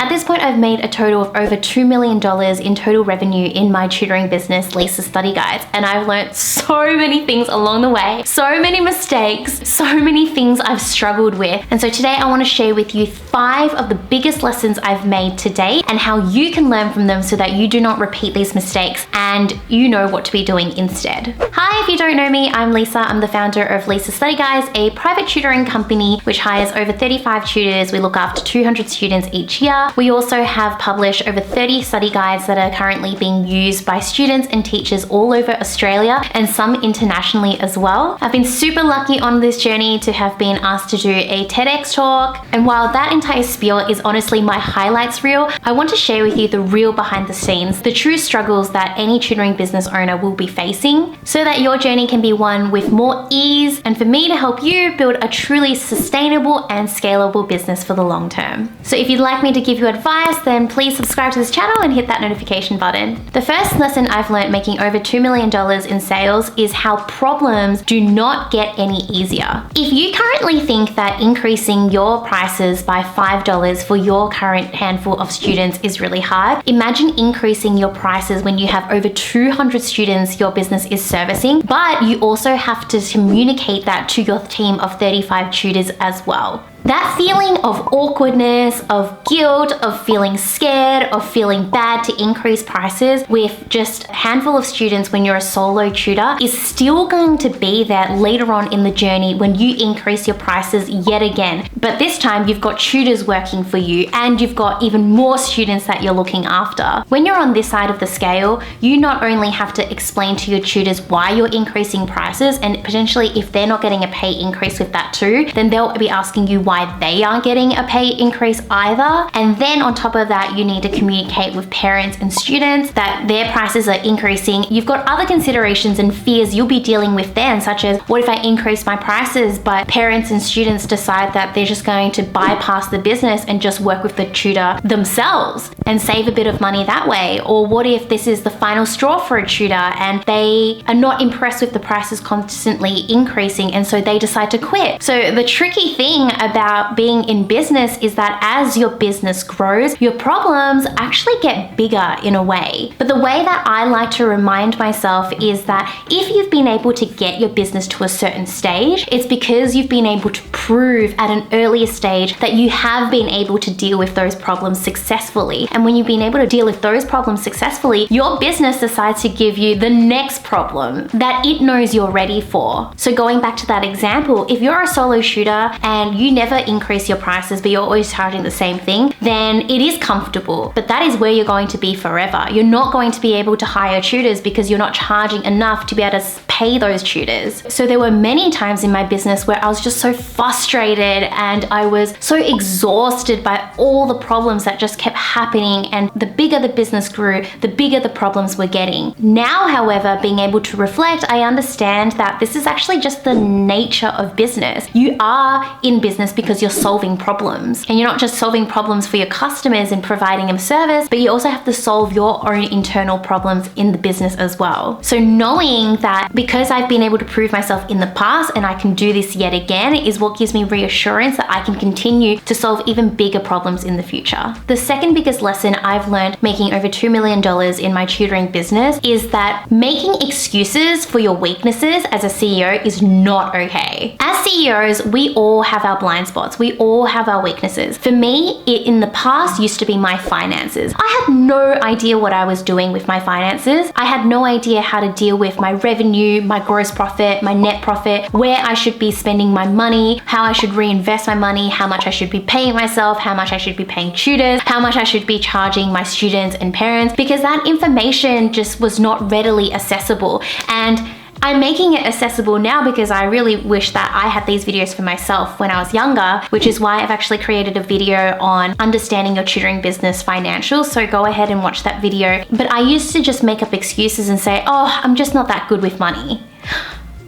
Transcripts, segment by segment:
At this point, I've made a total of over $2 million in total revenue in my tutoring business, Lisa's Study Guides, and I've learned so many things along the way, so many mistakes, so many things I've struggled with. And so today I want to share with you 5 of the biggest lessons I've made to date and how you can learn from them so that you do not repeat these mistakes and you know what to be doing instead. Hi, if you don't know me, I'm Lisa. I'm the founder of Lisa's Study Guides, a private tutoring company which hires over 35 tutors. We look after 200 students each year. We also have published over 30 study guides that are currently being used by students and teachers all over Australia and some internationally as well. I've been super lucky on this journey to have been asked to do a TEDx talk, and while that entire spiel is honestly my highlights reel, I want to share with you the real behind the scenes, the true struggles that any tutoring business owner will be facing, so that your journey can be one with more ease and for me to help you build a truly sustainable and scalable business for the long term. So if you'd like me to give you advice, then please subscribe to this channel and hit that notification button. The first lesson I've learned making over $2 million in sales is how problems do not get any easier. If you currently think that increasing your prices by $5 for your current handful of students is really hard, imagine increasing your prices when you have over 200 students your business is servicing, but you also have to communicate that to your team of 35 tutors as well. That feeling of awkwardness, of guilt, of feeling scared, of feeling bad to increase prices with just a handful of students when you're a solo tutor is still going to be there later on in the journey when you increase your prices yet again. But this time you've got tutors working for you and you've got even more students that you're looking after. When you're on this side of the scale, you not only have to explain to your tutors why you're increasing prices, and potentially if they're not getting a pay increase with that too, then they'll be asking you why they aren't getting a pay increase either. And then on top of that, you need to communicate with parents and students that their prices are increasing. You've got other considerations and fears you'll be dealing with then, such as what if I increase my prices but parents and students decide that they're just going to bypass the business and just work with the tutor themselves and save a bit of money that way? Or what if this is the final straw for a tutor and they are not impressed with the prices constantly increasing and so they decide to quit? So the tricky thing about being in business is that as your business grows, your problems actually get bigger in a way. But the way that I like to remind myself is that if you've been able to get your business to a certain stage, it's because you've been able to prove at an earlier stage that you have been able to deal with those problems successfully. And when you've been able to deal with those problems successfully, your business decides to give you the next problem that it knows you're ready for. So going back to that example, if you're a solo tutor and you never increase your prices but you're always charging the same thing, then it is comfortable, but that is where you're going to be forever. You're not going to be able to hire tutors because you're not charging enough to be able to pay those tutors. So there were many times in my business where I was just so frustrated and I was so exhausted by all the problems that just kept happening, and the bigger the business grew, the bigger the problems were getting. Now, however, being able to reflect, I understand that this is actually just the nature of business. You are in business because you're solving problems, and you're not just solving problems for your customers and providing them service, but you also have to solve your own internal problems in the business as well. So knowing that because I've been able to prove myself in the past and I can do this yet again is what gives me reassurance that I can continue to solve even bigger problems in the future. The second biggest lesson I've learned making over $2 million in my tutoring business is that making excuses for your weaknesses as a CEO is not okay. As CEOs, we all have our blind spots. We all have our weaknesses. For me, it in the past used to be my finances. I had no idea what I was doing with my finances. I had no idea how to deal with my revenue, my gross profit, my net profit, where I should be spending my money, how I should reinvest my money, how much I should be paying myself, how much I should be paying tutors, how much I should be charging my students and parents, because that information just was not readily accessible. And I'm making it accessible now because I really wish that I had these videos for myself when I was younger, which is why I've actually created a video on understanding your tutoring business financials. So go ahead and watch that video. But I used to just make up excuses and say, oh, I'm just not that good with money.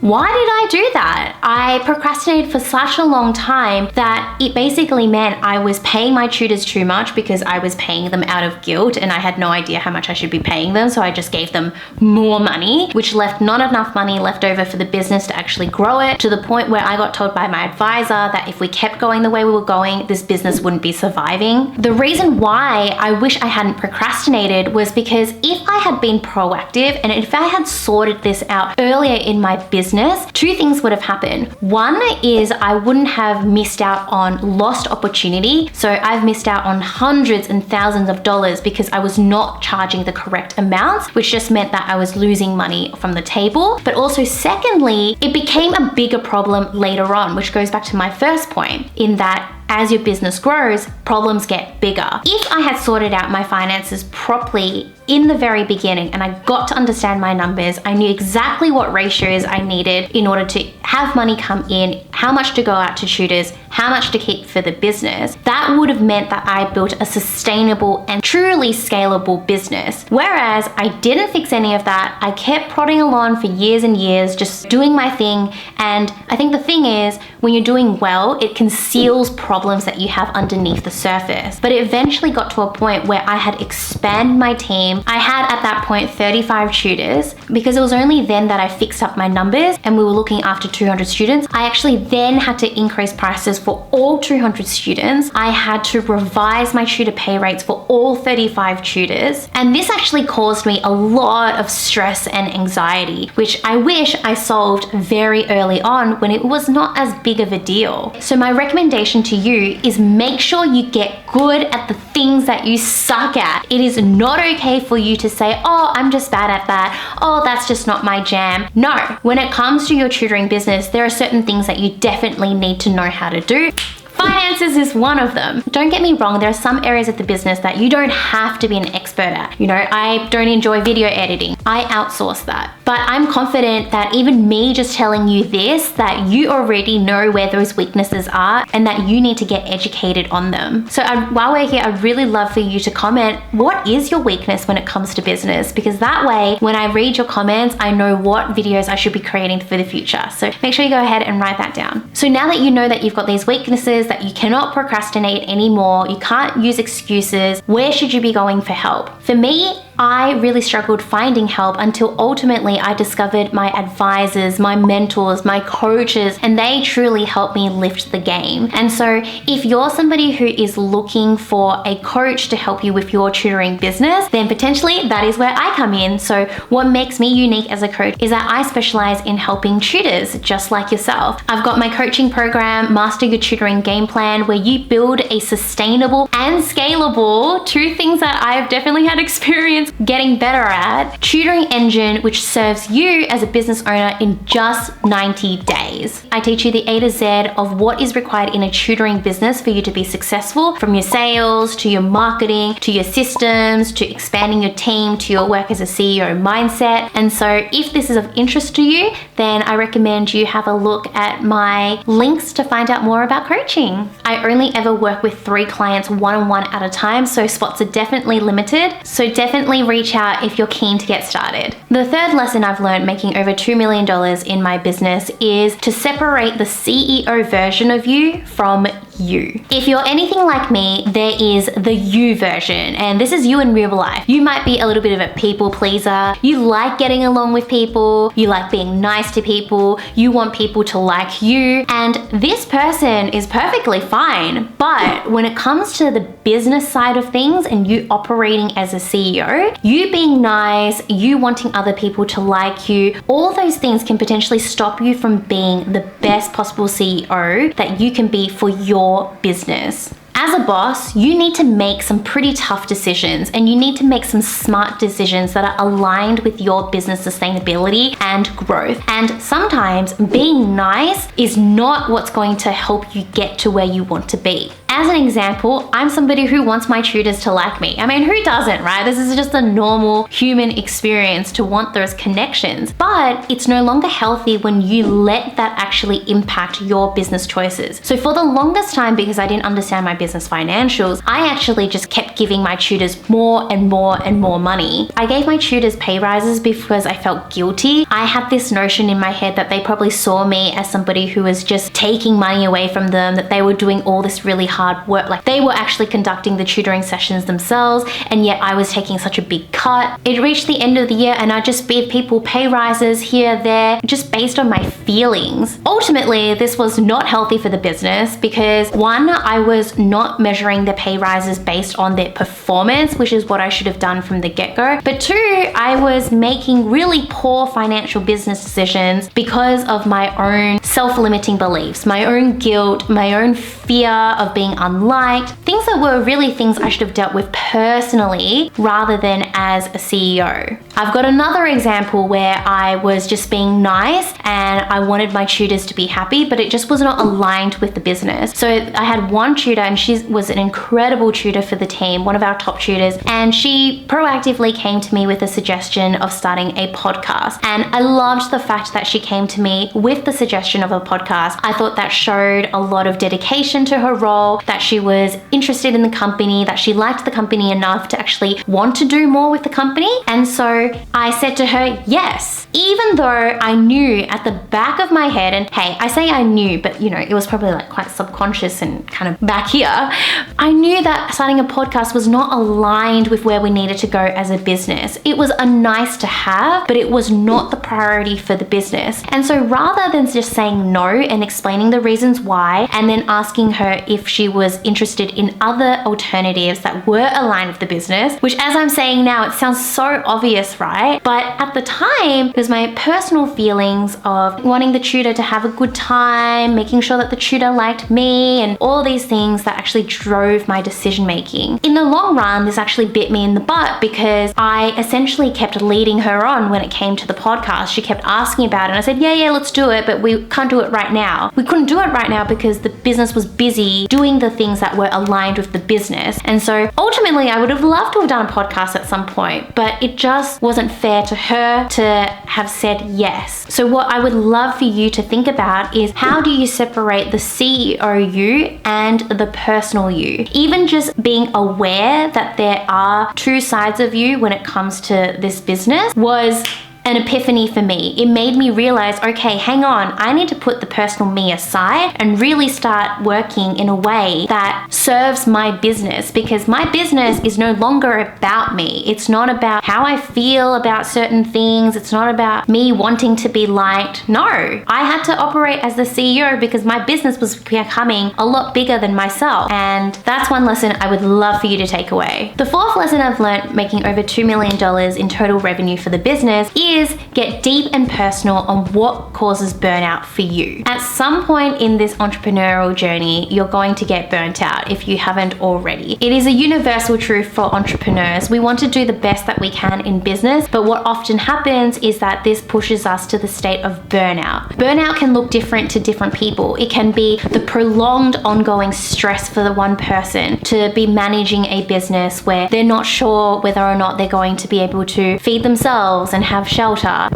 Why did I do that? I procrastinated for such a long time that it basically meant I was paying my tutors too much because I was paying them out of guilt and I had no idea how much I should be paying them. So I just gave them more money, which left not enough money left over for the business to actually grow it, to the point where I got told by my advisor that if we kept going the way we were going, this business wouldn't be surviving. The reason why I wish I hadn't procrastinated was because if I had been proactive and if I had sorted this out earlier in my business, two things would have happened. One is I wouldn't have missed out on lost opportunity. So I've missed out on hundreds and thousands of dollars because I was not charging the correct amounts, which just meant that I was losing money from the table. But also secondly, it became a bigger problem later on, which goes back to my first point, in that as your business grows, problems get bigger. If I had sorted out my finances properly in the very beginning and I got to understand my numbers, I knew exactly what ratios I needed in order to have money come in, how much to go out to tutors, how much to keep for the business, that would have meant that I built a sustainable and truly scalable business. Whereas I didn't fix any of that. I kept plodding along for years and years, just doing my thing. And I think the thing is, when you're doing well, it conceals problems that you have underneath the surface. But it eventually got to a point where I had expanded my team. I had at that point 35 tutors, because it was only then that I fixed up my numbers and we were looking after 200 students. I actually then had to increase prices for all 200 students. I had to revise my tutor pay rates for all 35 tutors. And this actually caused me a lot of stress and anxiety, which I wish I solved very early on when it was not as big of a deal. So my recommendation to you is make sure you get good at the things that you suck at. It is not okay for you to say, oh, I'm just bad at that. Oh, that's just not my jam. No, when it comes to your tutoring business, there are certain things that you definitely need to know how to do. Finances is one of them. Don't get me wrong, there are some areas of the business that you don't have to be an expert at. You know, I don't enjoy video editing. I outsource that. But I'm confident that even me just telling you this, that you already know where those weaknesses are and that you need to get educated on them. So while we're here, I'd really love for you to comment, what is your weakness when it comes to business? Because that way, when I read your comments, I know what videos I should be creating for the future. So make sure you go ahead and write that down. So now that you know that you've got these weaknesses, that you cannot procrastinate anymore, you can't use excuses, where should you be going for help? For me, I really struggled finding help until ultimately I discovered my advisors, my mentors, my coaches, and they truly helped me lift the game. And so if you're somebody who is looking for a coach to help you with your tutoring business, then potentially that is where I come in. So what makes me unique as a coach is that I specialize in helping tutors just like yourself. I've got my coaching program, Master Your Tutoring Game Plan, where you build a sustainable and scalable, two things that I've definitely had experience getting better at, tutoring engine, which serves you as a business owner in just 90 days. I teach you the A to Z of what is required in a tutoring business for you to be successful, from your sales, to your marketing, to your systems, to expanding your team, to your work as a CEO mindset. And so if this is of interest to you, then I recommend you have a look at my links to find out more about coaching. I only ever work with 3 clients one-on-one at a time, so spots are definitely limited. So definitely reach out if you're keen to get started. The third lesson I've learned making over $2 million in my business is to separate the CEO version of you from you. If you're anything like me, there is the you version, and this is you in real life. You might be a little bit of a people pleaser. You like getting along with people. You like being nice to people. You want people to like you, and this person is perfectly fine. But when it comes to the business side of things and you operating as a CEO, you being nice, you wanting other people to like you, all those things can potentially stop you from being the best possible CEO that you can be for your business. As a boss, you need to make some pretty tough decisions, and you need to make some smart decisions that are aligned with your business sustainability and growth. And sometimes being nice is not what's going to help you get to where you want to be. As an example, I'm somebody who wants my tutors to like me. I mean, who doesn't, right? This is just a normal human experience to want those connections. But it's no longer healthy when you let that actually impact your business choices. So for the longest time, because I didn't understand my business business financials, I actually just kept giving my tutors more and more and more money. I gave my tutors pay rises because I felt guilty. I had this notion in my head that they probably saw me as somebody who was just taking money away from them, that they were doing all this really hard work, like they were actually conducting the tutoring sessions themselves, and yet I was taking such a big cut. It reached the end of the year and I just gave people pay rises here, there, just based on my feelings. Ultimately, this was not healthy for the business because one, I was not measuring the pay rises based on their performance, which is what I should have done from the get-go. But two, I was making really poor financial business decisions because of my own self-limiting beliefs, my own guilt, my own fear of being unliked, things that were really things I should have dealt with personally rather than as a CEO. I've got another example where I was just being nice and I wanted my tutors to be happy, but it just was not aligned with the business. So I had one tutor and she was an incredible tutor for the team, one of our top tutors, and she proactively came to me with a suggestion of starting a podcast. And I loved the fact that she came to me with the suggestion of a podcast. I thought that showed a lot of dedication to her role, that she was interested in the company, that she liked the company enough to actually want to do more with the company. And so I said to her, yes, even though I knew at the back of my head, and hey, I say I knew, but you know, it was probably like quite subconscious and kind of back here. I knew that starting a podcast was not aligned with where we needed to go as a business. It was a nice to have, but it was not the priority for the business. And so rather than just saying no and explaining the reasons why, and then asking her if she was interested in other alternatives that were aligned with the business, which as I'm saying now, it sounds so obvious, right? But at the time, it was my personal feelings of wanting the tutor to have a good time, making sure that the tutor liked me, and all these things that actually drove my decision making. In the long run, this actually bit me in the butt because I essentially kept leading her on when it came to the podcast. She kept asking about it and I said, yeah, let's do it, but we can't do it right now. We couldn't do it right now because the business was busy doing the things that were aligned with the business. And so ultimately, I would have loved to have done a podcast at some point, but it just wasn't fair to her to have said yes. So what I would love for you to think about is, how do you separate the CEO you and the personal you? Even just being aware that there are two sides of you when it comes to this business was an epiphany for me. It made me realize, okay, hang on, I need to put the personal me aside and really start working in a way that serves my business, because my business is no longer about me. It's not about how I feel about certain things. It's not about me wanting to be liked. No, I had to operate as the CEO because my business was becoming a lot bigger than myself. And that's one lesson I would love for you to take away. The fourth lesson I've learned making over $2 million in total revenue for the business is get deep and personal on what causes burnout for you. At some point in this entrepreneurial journey, you're going to get burnt out if you haven't already. It is a universal truth for entrepreneurs. We want to do the best that we can in business, but what often happens is that this pushes us to the state of burnout. Burnout can look different to different people. It can be the prolonged ongoing stress for the one person to be managing a business where they're not sure whether or not they're going to be able to feed themselves and have shelter.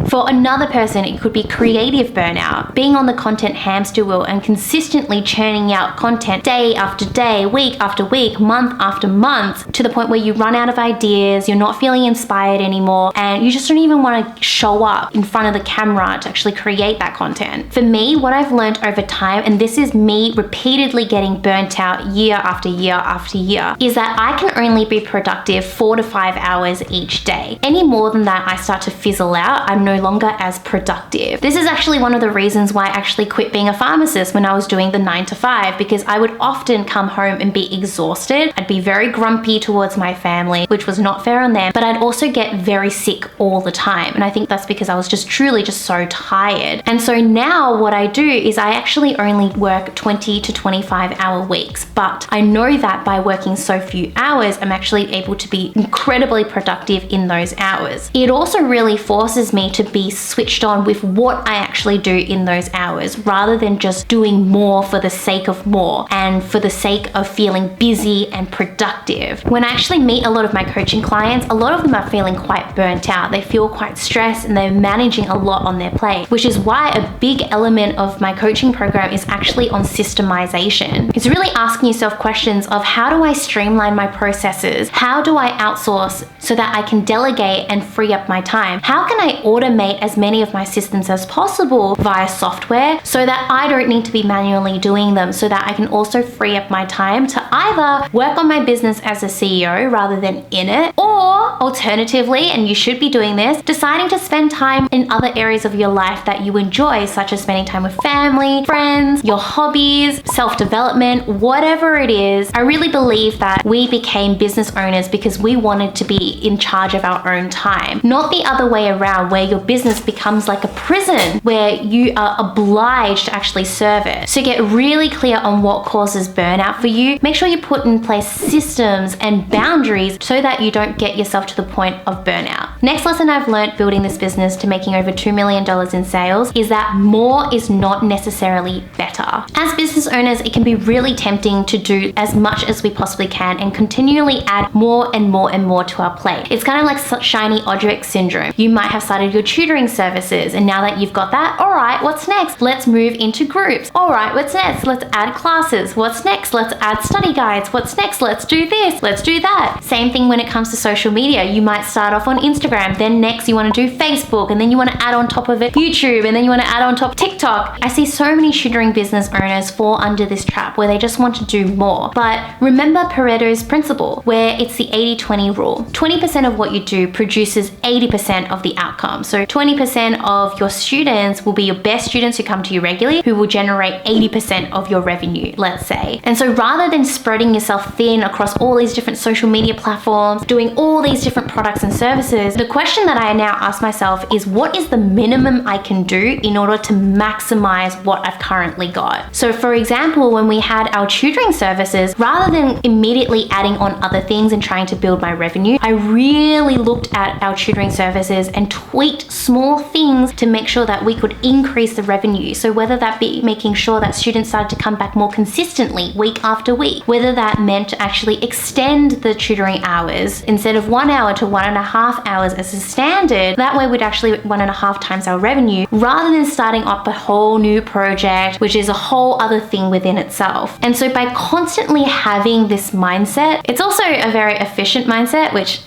For another person, it could be creative burnout, being on the content hamster wheel and consistently churning out content day after day, week after week, month after month, to the point where you run out of ideas, you're not feeling inspired anymore, and you just don't even want to show up in front of the camera to actually create that content. For me, what I've learned over time, and this is me repeatedly getting burnt out year after year after year, is that I can only be productive 4 to 5 hours each day. Any more than that, I start to fizzle out. I'm no longer as productive. This is actually one of the reasons why I actually quit being a pharmacist when I was doing the 9 to 5, because I would often come home and be exhausted. I'd be very grumpy towards my family, which was not fair on them, but I'd also get very sick all the time. And I think that's because I was just truly just so tired. And so now what I do is I actually only work 20 to 25 hour weeks, but I know that by working so few hours, I'm actually able to be incredibly productive in those hours. It also really forces forces me to be switched on with what I actually do in those hours, rather than just doing more for the sake of more and for the sake of feeling busy and productive. When I actually meet a lot of my coaching clients, a lot of them are feeling quite burnt out. They feel quite stressed and they're managing a lot on their plate, which is why a big element of my coaching program is actually on systemization. It's really asking yourself questions of, how do I streamline my processes? How do I outsource so that I can delegate and free up my time? How can I automate as many of my systems as possible via software so that I don't need to be manually doing them, so that I can also free up my time to either work on my business as a CEO rather than in it, or alternatively, and you should be doing this, deciding to spend time in other areas of your life that you enjoy, such as spending time with family, friends, your hobbies, self-development, whatever it is. I really believe that we became business owners because we wanted to be in charge of our own time, not the other way around, where your business becomes like a prison where you are obliged to actually serve it. So get really clear on what causes burnout for you. Make sure you put in place systems and boundaries so that you don't get yourself to the point of burnout. Next lesson I've learned building this business to making over $2 million in sales is that more is not necessarily better. As business owners, it can be really tempting to do as much as we possibly can and continually add more and more and more to our plate. It's kind of like shiny object syndrome. You might have started your tutoring services, and now that you've got that, all right, what's next? Let's move into groups. All right, what's next? Let's add classes. What's next? Let's add study guides. What's next? Let's do this. Let's do that. Same thing when it comes to social media. You might start off on Instagram, then next you want to do Facebook, and then you want to add on top of it YouTube, and then you want to add on top TikTok. I see so many tutoring business owners fall under this trap where they just want to do more. But remember Pareto's principle, where it's the 80-20 rule. 20% of what you do produces 80% of the outcome. So 20% of your students will be your best students who come to you regularly, who will generate 80% of your revenue, let's say. And so rather than spreading yourself thin across all these different social media platforms, doing all these different products and services, the question that I now ask myself is, what is the minimum I can do in order to maximize what I've currently got? So for example, when we had our tutoring services, rather than immediately adding on other things and trying to build my revenue, I really looked at our tutoring services and tweaked small things to make sure that we could increase the revenue. So whether that be making sure that students started to come back more consistently week after week, whether that meant to actually extend the tutoring hours instead of 1 hour to 1.5 hours as a standard, that way we'd actually 1.5 times our revenue, rather than starting up a whole new project, which is a whole other thing within itself. And so by constantly having this mindset, it's also a very efficient mindset, which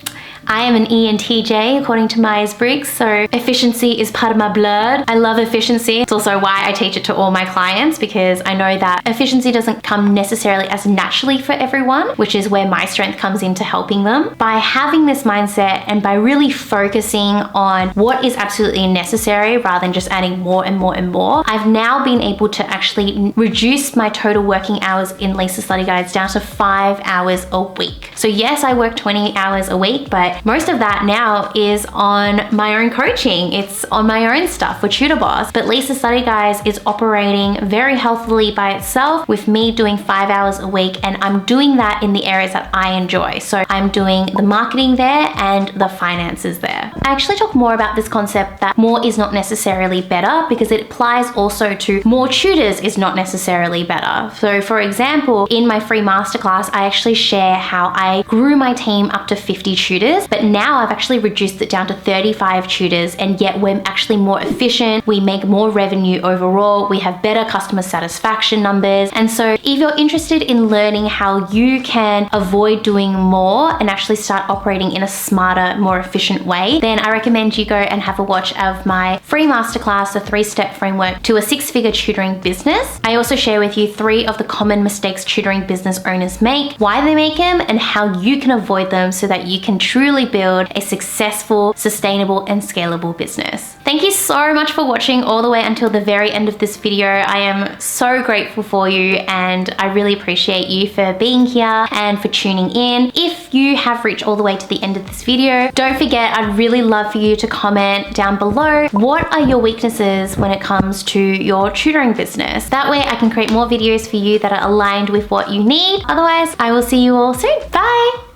I am an ENTJ according to Myers-Briggs, so efficiency is part of my blood. I love efficiency. It's also why I teach it to all my clients, because I know that efficiency doesn't come necessarily as naturally for everyone, which is where my strength comes into helping them. By having this mindset and by really focusing on what is absolutely necessary rather than just adding more and more and more, I've now been able to actually reduce my total working hours in Lisa Study Guides down to 5 hours a week. So yes, I work 20 hours a week, but most of that now is on my own coaching. It's on my own stuff for Tutor Boss. But Lisa Study Guides is operating very healthily by itself, with me doing 5 hours a week, and I'm doing that in the areas that I enjoy. So I'm doing the marketing there and the finances there. I actually talk more about this concept that more is not necessarily better, because it applies also to more tutors is not necessarily better. So for example, in my free masterclass, I actually share how I grew my team up to 50 tutors, but now I've actually reduced it down to 35 tutors, and yet we're actually more efficient. We make more revenue overall. We have better customer satisfaction numbers. And so if you're interested in learning how you can avoid doing more and actually start operating in a smarter, more efficient way, then I recommend you go and have a watch of my free masterclass, the 3-step framework to a 6-figure tutoring business. I also share with you 3 of the common mistakes tutoring business owners make, why they make them, and how you can avoid them so that you can truly build a successful, sustainable, and scalable business. Thank you so much for watching all the way until the very end of this video. I am so grateful for you, and I really appreciate you for being here and for tuning in. If you have reached all the way to the end of this video, don't forget, I'd really love for you to comment down below, what are your weaknesses when it comes to your tutoring business? That way I can create more videos for you that are aligned with what you need. Otherwise, I will see you all soon. Bye!